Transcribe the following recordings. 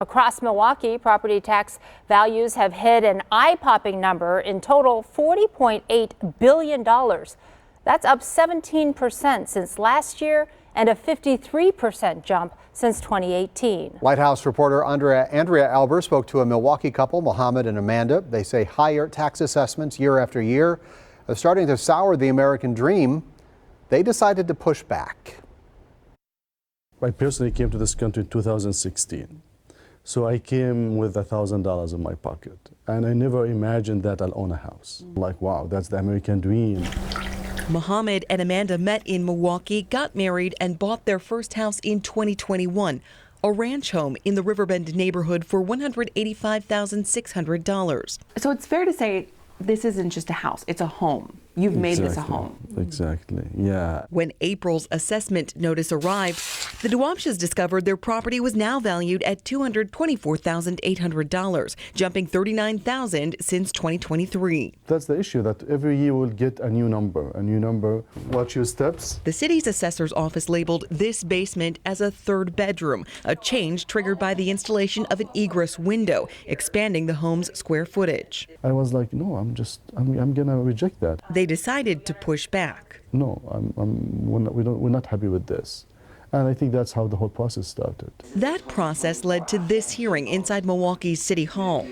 Across Milwaukee, property tax values have hit an eye-popping number, in total $40.8 billion. That's up 17% since last year and a 53% jump since 2018. White House reporter Andrea Albers spoke to a Milwaukee couple, Mohammed and Amanda. They say higher tax assessments year after year are starting to sour the American dream. They decided to push back. I personally came to this country in 2016. So I came with $1,000 in my pocket, and I never imagined that I'll own a house. Like, wow, that's the American dream. Mohammed and Amanda met in Milwaukee, got married, and bought their first house in 2021, a ranch home in the Riverbend neighborhood for $185,600. So it's fair to say this isn't just a house, it's a home. You've made this a home. Exactly, yeah. When April's assessment notice arrived, the Dawabshehs discovered their property was now valued at $224,800, jumping $39,000 since 2023. That's the issue, that every year we'll get a new number. Watch your steps. The city's assessor's office labeled this basement as a third bedroom, a change triggered by the installation of an egress window, expanding the home's square footage. I was like, no, I'm gonna reject that. They decided to push back. No, we're not happy with this. And I think that's how the whole process started. That process led to this hearing inside Milwaukee's City Hall.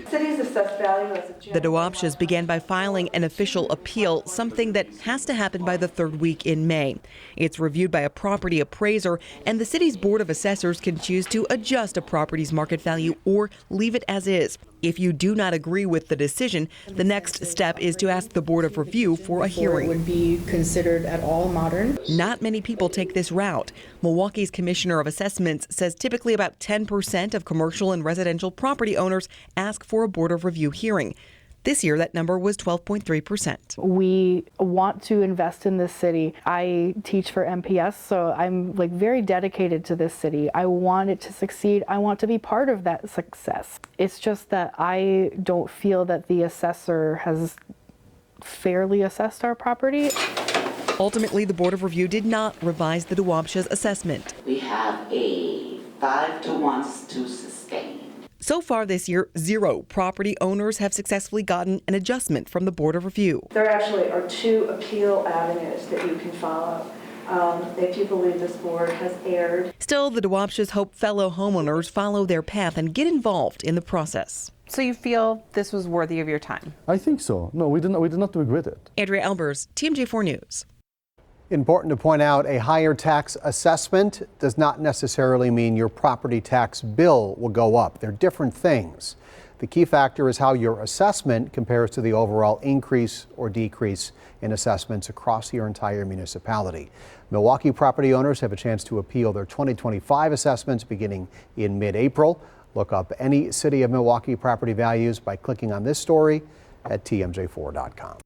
The Dawabshehs began by filing an official appeal, something that has to happen by the third week in May. It's reviewed by a property appraiser, and the city's Board of Assessors can choose to adjust a property's market value or leave it as is. If you do not agree with the decision, the next step is to ask the Board of Review for a hearing. It would be considered at all modern. Not many people take this route. Milwaukee's Commissioner of Assessments says typically about 10% of commercial and residential property owners ask for a Board of Review hearing. This year, that number was 12.3%. We want to invest in this city. I teach for MPS, so I'm very dedicated to this city. I want it to succeed. I want to be part of that success. It's just that I don't feel that the assessor has fairly assessed our property. Ultimately, the Board of Review did not revise the Dawabshehs assessment. We have a 5-to-1 to sustain. So far this year, 0 property owners have successfully gotten an adjustment from the Board of Review. There actually are 2 appeal avenues that you can follow if you believe this board has erred. Still, the Dawabshehs hope fellow homeowners follow their path and get involved in the process. So you feel this was worthy of your time? I think so. No, we did not regret it. Andrea Albers, TMJ4 News. Important to point out, a higher tax assessment does not necessarily mean your property tax bill will go up. They're different things. The key factor is how your assessment compares to the overall increase or decrease in assessments across your entire municipality. Milwaukee property owners have a chance to appeal their 2025 assessments beginning in mid-April. Look up any City of Milwaukee property values by clicking on this story at tmj4.com.